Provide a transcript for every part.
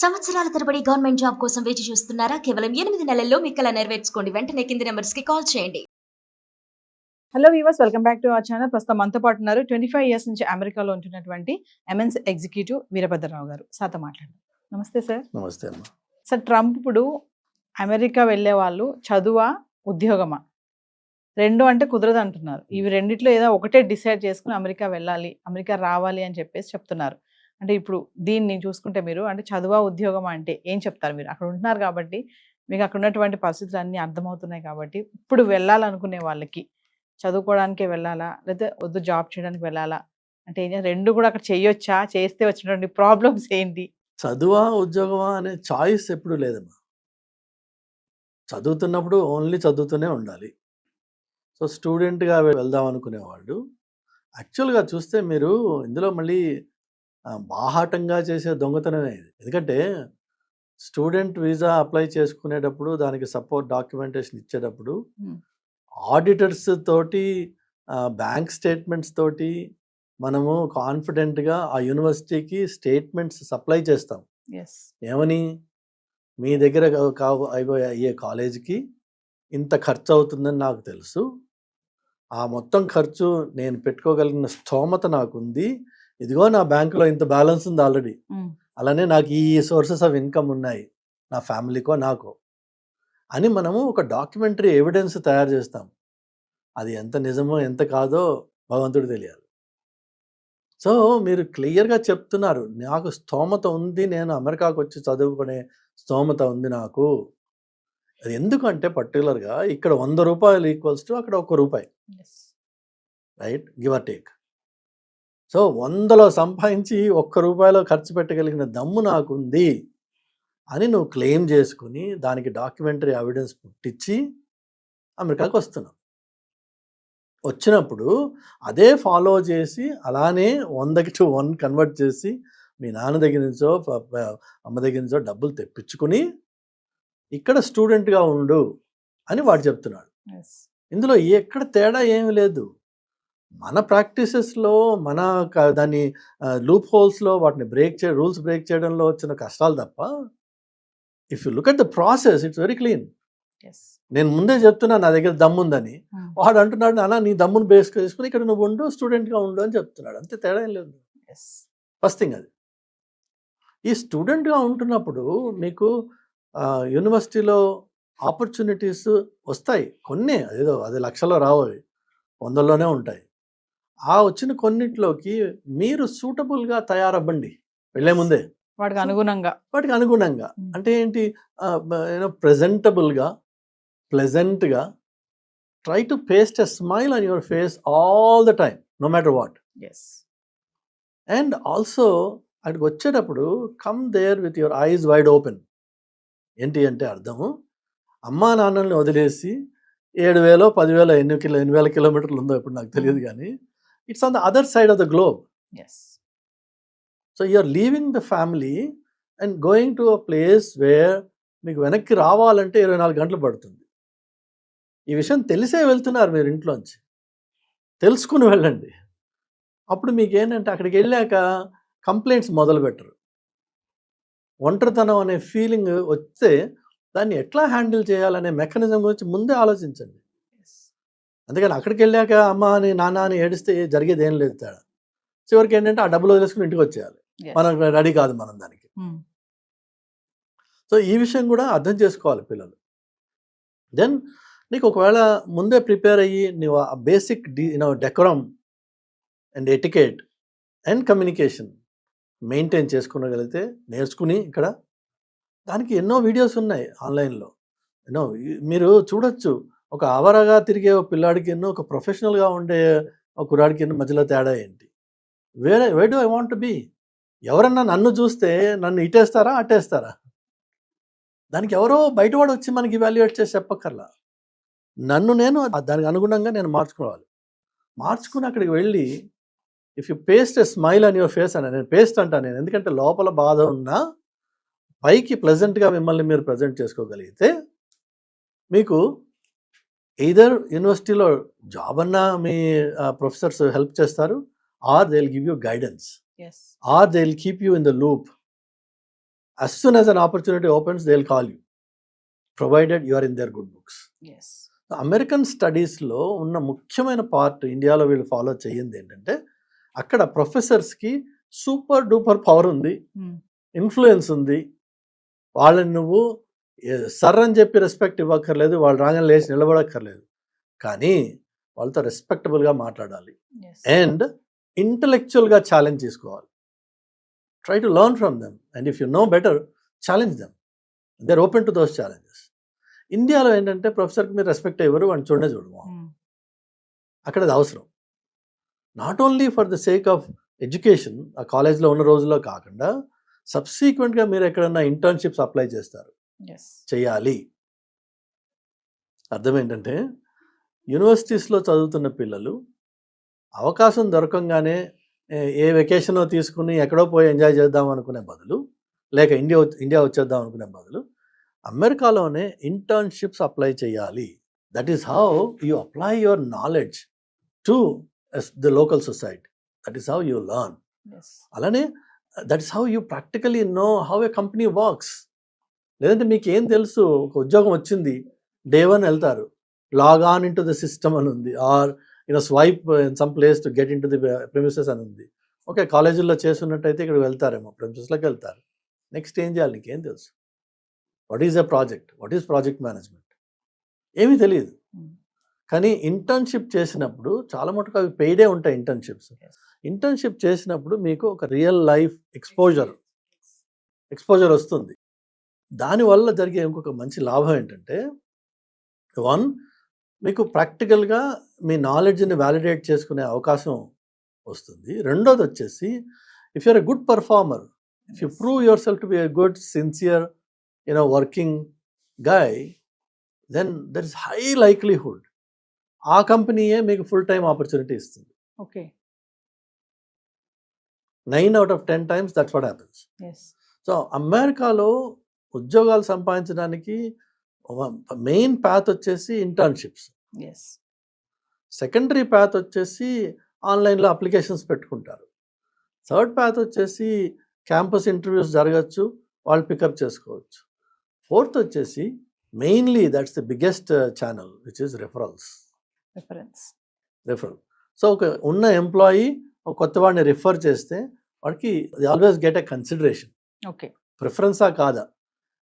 సంవత్సరాల తరబడి government job కోసం వేచి చూస్తున్నారా? కేవలం 8 నెలల్లో మీ కల నెరవేర్చుకోండి. వెంటనే కింది నంబర్స్‌కి కాల్ చేయండి. Hello weavers, welcome back to our channel. ప్రస్తుతం మనతో పాటు ఉన్నారు 25 ఇయర్స్ నుంచి అమెరికాలో ఉంటున్నటువంటి ఎంఎన్స్ ఎగ్జిక్యూటివ్ వీరభద్రరావు గారు. సార్తో మాట్లాడండి. నమస్తే సార్. నమస్తే అమ్మ. సార్, ట్రంప్ ఇప్పుడు అమెరికా వెళ్ళే వాళ్ళు చదువా ఉద్యోగమా రెండు అంటే కుదరదు అంటున్నారు. ఇవి రెండిట్లో ఏదో ఒకటే డిసైడ్ చేసుకుని అమెరికా వెళ్ళాలి, అమెరికా రావాలి అని చెప్పేసి చెప్తున్నారు. అంటే ఇప్పుడు దీన్ని చూసుకుంటే మీరు అంటే చదువా ఉద్యోగమా అంటే ఏం చెప్తారు? మీరు అక్కడ ఉంటున్నారు కాబట్టి మీకు అక్కడ ఉన్నటువంటి పరిస్థితులు అన్నీ అర్థమవుతున్నాయి కాబట్టి ఇప్పుడు వెళ్ళాలనుకునే వాళ్ళకి చదువుకోవడానికే వెళ్ళాలా లేదా వద్దు జాబ్ చేయడానికి వెళ్ళాలా అంటే ఏం రెండు కూడా అక్కడ చేయొచ్చా? చేస్తే వచ్చినటువంటి ప్రాబ్లమ్స్ ఏంటి? చదువా ఉద్యోగమా అనే చాయిస్ ఎప్పుడు లేదమ్మా. చదువుతున్నప్పుడు ఓన్లీ చదువుతూనే ఉండాలి. సో స్టూడెంట్గా వెళ్దాం అనుకునేవాళ్ళు యాక్చువల్గా చూస్తే మీరు ఇందులో మళ్ళీ బాహాటంగా చేసే దొంగతనమే ఇది. ఎందుకంటే స్టూడెంట్ వీసా అప్లై చేసుకునేటప్పుడు దానికి సపోర్ట్ డాక్యుమెంటేషన్ ఇచ్చేటప్పుడు ఆడిటర్స్ తోటి బ్యాంక్ స్టేట్మెంట్స్ తోటి మనము కాన్ఫిడెంట్గా ఆ యూనివర్సిటీకి స్టేట్మెంట్స్ సప్లై చేస్తాం. ఏమని? మీ దగ్గర అయ్యే కాలేజీకి ఇంత ఖర్చు అవుతుందని నాకు తెలుసు, ఆ మొత్తం ఖర్చు నేను పెట్టుకోగలిగిన స్తోమత నాకుంది, ఇదిగో నా బ్యాంకులో ఇంత బ్యాలెన్స్ ఉంది ఆల్రెడీ, అలానే నాకు ఈ సోర్సెస్ ఆఫ్ ఇన్కమ్ ఉన్నాయి నా ఫ్యామిలీకో నాకో అని మనము ఒక డాక్యుమెంటరీ ఎవిడెన్స్ తయారు చేస్తాం. అది ఎంత నిజమో ఎంత కాదో భగవంతుడు తెలియాలి. సో మీరు క్లియర్గా చెప్తున్నారు, నాకు స్తోమత ఉంది, నేను అమెరికాకు వచ్చి చదువుకునే స్తోమత ఉంది నాకు. అది ఎందుకంటే పర్టికులర్గా ఇక్కడ 100 రూపాయలు ఈక్వల్స్ టు అక్కడ 1 రూపాయి, right? Give or take. So 100లో సంపాదించి 1 రూపాయలో ఖర్చు పెట్టగలిగిన దమ్ము నాకుంది అని నువ్వు క్లెయిమ్ చేసుకుని దానికి డాక్యుమెంటరీ ఎవిడెన్స్ పుట్టించి అమెరికాకి వస్తున్నావు. వచ్చినప్పుడు అదే ఫాలో చేసి అలానే 100కి to 1 కన్వర్ట్ చేసి మీ నాన్న దగ్గర నుంచో అమ్మ దగ్గర నుంచో డబ్బులు తెప్పించుకుని ఇక్కడ స్టూడెంట్గా ఉండు అని వాడు చెప్తున్నాడు. ఇందులో ఎక్కడ తేడా ఏమీ లేదు. మన ప్రాక్టీసెస్లో మన దాన్ని లూప్ హోల్స్లో వాటిని రూల్స్ బ్రేక్ చేయడంలో వచ్చిన కష్టాలు తప్ప if you look at the process it's very clean. నేను ముందే చెప్తున్నా నా దగ్గర దమ్ముందని, వాడు అంటున్నాడు నాన్న నీ దమ్మును బేస్ చేసుకుని ఇక్కడ నువ్వు ఉండు, స్టూడెంట్గా ఉండు అని చెప్తున్నాడు. అంతే, తేడా ఏం లేదు. ఫస్ట్ థింగ్ అది. ఈ స్టూడెంట్గా ఉంటున్నప్పుడు మీకు యూనివర్సిటీలో ఆపర్చునిటీస్ వస్తాయి కొన్ని, అదేదో అది లక్షల్లో రావు, అవి 100లోనే ఉంటాయి. ఆ వచ్చిన కొన్నిట్లోకి మీరు సూటబుల్గా తయారవ్వండి వెళ్ళే ముందే, వాటికి అనుగుణంగా. అంటే ఏంటి? ప్రెజెంటబుల్గా, ప్లెజెంట్గా try to paste a smile on your face all the time, no matter what. And also అక్కడికి వచ్చేటప్పుడు come there with your eyes wide open. ఏంటి అంటే అర్థము, అమ్మా నాన్నల్ని వదిలేసి 7,000 10,000 ఎన్ని వేల కిలోమీటర్లు ఉందో ఇప్పుడు నాకు తెలియదు, కానీ it's on the other side of the globe. So you're leaving the family and going to a place where మీకు వెనక్కి రావాలంటే 24 గంటలు పడుతుంది. ఈ విషయం తెలిసే వెళ్తున్నారు మీరు ఇంట్లోంచి, తెలుసుకుని వెళ్ళండి. అప్పుడు మీకు ఏంటంటే అక్కడికి వెళ్ళాక కంప్లైంట్స్ మొదలు పెట్టరు. ఒంటరితనం అనే ఫీలింగ్ వస్తే దాన్ని ఎట్లా హ్యాండిల్ చేయాలనే మెకానిజం గురించి ముందే ఆలోచించండి. అందుకని అక్కడికి వెళ్ళాక అమ్మ అని నాన్న అని ఏడిస్తే జరిగేది ఏం లేదు తేడా. చివరికి ఏంటంటే ఆ డబ్బులు వదిలేసుకుని ఇంటికి వచ్చేయాలి, మనం రెడీ కాదు మనం దానికి. సో ఈ విషయం కూడా అర్థం చేసుకోవాలి పిల్లలు. దెన్ నీకు ఒకవేళ ముందే ప్రిపేర్ అయ్యి నువ్వు ఆ basic decorum and etiquette and communication maintain చేసుకునగలిగితే, నేర్చుకుని ఇక్కడ దానికి ఎన్నో వీడియోస్ ఉన్నాయి ఆన్లైన్లో. మీరు చూడొచ్చు. ఒక ఆవరగా తిరిగే పిల్లాడికి ఒక ప్రొఫెషనల్గా ఉండే ఒక కుర్రాడికి మధ్యలో తేడా ఏంటి? Where do I want to be? ఎవరన్నా నన్ను చూస్తే నన్ను ఇటేస్తారా అట్టేస్తారా? దానికి ఎవరో బయటవాడు వచ్చి మనకి ఇవాల్యుయేట్ చేసి చెప్పక్కర్లా. నన్ను నేను దానికి అనుగుణంగా నేను మార్చుకుని అక్కడికి వెళ్ళి if you paste a smile on your face అని, నేను పేస్ట్ అంటాను నేను, ఎందుకంటే లోపల బాధ ఉన్నా పైకి ప్లెజెంట్గా మిమ్మల్ని మీరు ప్రజెంట్ చేసుకోగలిగితే మీకు ఎయిదర్ యూనివర్సిటీలో జాబ్ అన్నా మీ ప్రొఫెసర్స్ హెల్ప్ చేస్తారు, or they will give you guidance, or they will keep you in the loop. as soon as an opportunity opens, they'll call you, provided you are in their good books. Yes. American స్టడీస్లో ఉన్న ముఖ్యమైన part ఇండియాలో వీళ్ళు follow చేయింది ఏంటంటే, అక్కడ ప్రొఫెసర్స్కి super duper power ఉంది, influence ఉంది. వాళ్ళని నువ్వు సర్ అని చెప్పి రెస్పెక్ట్ ఇవ్వక్కర్లేదు, వాళ్ళు రాగానే లేచి నిలబడక్కర్లేదు, కానీ వాళ్ళతో రెస్పెక్టబుల్గా మాట్లాడాలి ఎస్. అండ్ ఇంటలెక్చువల్గా ఛాలెంజ్ చేసుకోవాలి. Try to learn from them and if you know better challenge them. They are open to those challenges. ఇండియాలో ఏంటంటే ప్రొఫెసర్కి మీరు రెస్పెక్ట్ ఇవ్వరు, వాడిని చూడము. అక్కడ అది అవసరం. Not only for the sake of education, ఆ కాలేజ్లో ఉన్న రోజుల్లో కాకుండా సబ్సీక్వెంట్గా మీరు ఎక్కడన్నా ఇంటర్న్షిప్స్ అప్లై చేస్తారు, ఎస్. చేయాలి. అర్థం ఏంటంటే, యూనివర్సిటీస్లో చదువుతున్న పిల్లలు అవకాశం దొరకంగానే ఏ వెకేషనో తీసుకుని ఎక్కడో పోయి ఎంజాయ్ చేద్దాం అనుకునే బదులు, లేక ఇండియా వచ్చేద్దాం అనుకునే బదులు అమెరికాలోనే ఇంటర్న్షిప్స్ అప్లై చేయాలి. That is how you apply your knowledge to the local society. That is how you learn. Yes. అలానే that is how you practically know how a company works. లేదంటే మీకు ఏం తెలుసు, ఒక ఉద్యోగం వచ్చింది, డే 1 వెళ్తారు, log on in to the system అని ఉంది, or swipe in some place to get in to the premises అని ఉంది. ఓకే, కాలేజీల్లో చేస్తున్నట్టయితే ఇక్కడ వెళ్తారేమో, ప్రిమిసెస్లోకి వెళ్తారు. నెక్స్ట్ ఏం చేయాలి, నీకేం తెలుసు? What is a project, what is project management, ఏమీ తెలియదు. కానీ ఇంటర్న్షిప్ చేసినప్పుడు చాలా మటుకు అవి పెయిడే ఉంటాయి. ఇంటర్న్షిప్ చేసినప్పుడు మీకు ఒక రియల్ లైఫ్ ఎక్స్పోజర్ వస్తుంది. దానివల్ల జరిగే ఇంకొక మంచి లాభం ఏంటంటే, 1, మీకు ప్రాక్టికల్గా మీ నాలెడ్జ్ని వ్యాలిడేట్ చేసుకునే అవకాశం వస్తుంది. రెండోది వచ్చేసి, if you're a good performer, if you prove yourself to be a good sincere working guy, then there is high likelihood ఆ కంపెనీయే మీకు ఫుల్ టైం ఆపర్చునిటీ ఇస్తుంది. Okay. 9 out of 10 times that's what happens. Yes. So అమెరికాలో ఉద్యోగాలు సంపాదించడానికి main path వచ్చేసి internships, yes. Secondary path వచ్చేసి ఆన్లైన్లో అప్లికేషన్స్ పెట్టుకుంటారు, థర్డ్ పాత్ వచ్చేసి క్యాంపస్ ఇంటర్వ్యూస్ జరగచ్చు, వాళ్ళు పికప్ చేసుకోవచ్చు, ఫోర్త్ వచ్చేసి mainly that's the biggest channel which is referral. So ఒక ఉన్న ఎంప్లాయీ ఒక కొత్త వాడిని రిఫర్ చేస్తే వాడికి always get a consideration. Okay. ప్రిఫరెన్సా కాదా,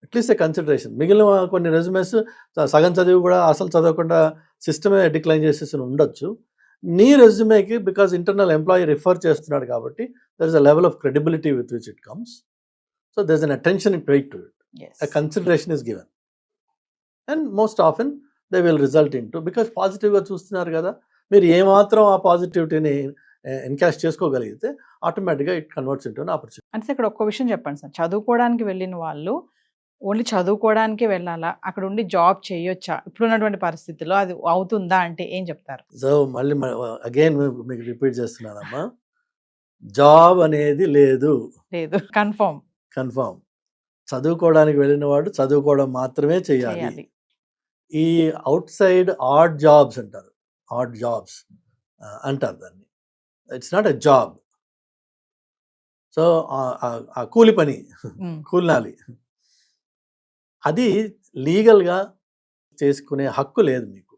అట్లీస్ట్ ఎ కన్సిడరేషన్. మిగిలిన కొన్ని రెజ్యూమెస్ సగం చదివి కూడా అసలు చదవకుండా సిస్టమే డిక్లైన్ చేసేసి ఉండొచ్చు. నీ రెజ్యూమేకి బికాజ్ ఇంటర్నల్ ఎంప్లాయీ రిఫర్ చేస్తున్నాడు కాబట్టి there is a level of credibility with which it comes. So there is an attention paid to it. A consideration is given and most often they will result into, because పాజిటివ్గా చూస్తున్నారు కదా, మీరు ఏమాత్రం ఆ పాజిటివిటీని encash చేసుకోగలిగితే ఆటోమేటిక్గా it converts into opportunity. అంటే ఇక్కడ ఒక్క విషయం చెప్పండి సార్, చదువుకోవడానికి వెళ్ళిన వాళ్ళు ఓన్లీ చదువుకోవడానికే వెళ్ళాలా, అక్కడ ఉండి జాబ్ చేయొచ్చా, ఇప్పుడున్నటువంటి పరిస్థితుల్లో అది అవుతుందా అంటే ఏం చెప్తారు? సో మళ్ళీ అగైన్ మీకు రిపీట్ చేస్తున్నానమ్మా, జాబ్ అనేది లేదు. కన్ఫర్మ్. చదువుకోవడానికి వెళ్ళిన వాడు చదువుకోవడం మాత్రమే చేయాలి. ఈ అవుట్ సైడ్ ఆడ్ జాబ్స్ అంటారు దాన్ని. It's not a job. So ఆ కూలి పని, కూలినాలి, అది లీగల్గా చేసుకునే హక్కు లేదు మీకు.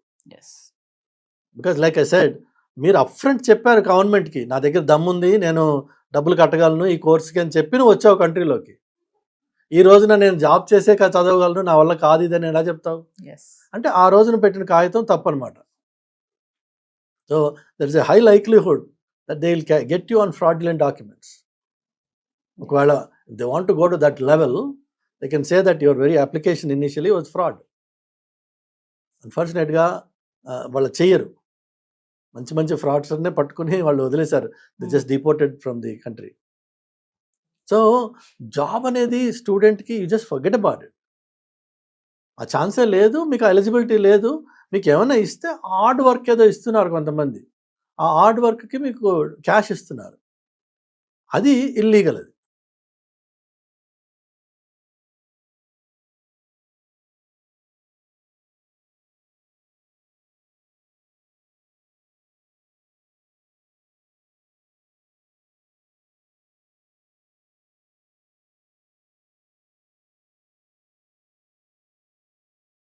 బికాజ్ లైక్ ఐ సెడ్, మీరు అప్ఫ్రంట్ చెప్పారు గవర్నమెంట్కి, నా దగ్గర దమ్ముంది, నేను డబ్బులు కట్టగలను ఈ కోర్స్కి అని చెప్పి నువ్వు వచ్చావు కంట్రీలోకి. ఈ రోజున నేను జాబ్ చేసే చదవగలను, నా వల్ల కాదు ఇదని ఎలా చెప్తావు? అంటే ఆ రోజున పెట్టిన కాగితం తప్పనమాట. So there is a high likelihood that they will get you on fraudulent documents. ఒకవేళ they want to go to that level, they can say that your very application initially was fraud. అన్ఫార్చునేట్గా వాళ్ళు చెయ్యరు. మంచి ఫ్రాడ్స్నే పట్టుకుని వాళ్ళు వదిలేశారు. They just deported from the country. So job అనేది స్టూడెంట్కి you just forget about it. ఆ ఛాన్సే లేదు, మీకు ఎలిజిబిలిటీ లేదు. మీకు ఏమైనా ఇస్తే హార్డ్ వర్క్ ఏదో ఇస్తున్నారు కొంతమంది, ఆ హార్డ్ వర్క్కి మీకు క్యాష్ ఇస్తున్నారు, అది ఇల్లీగల్. అది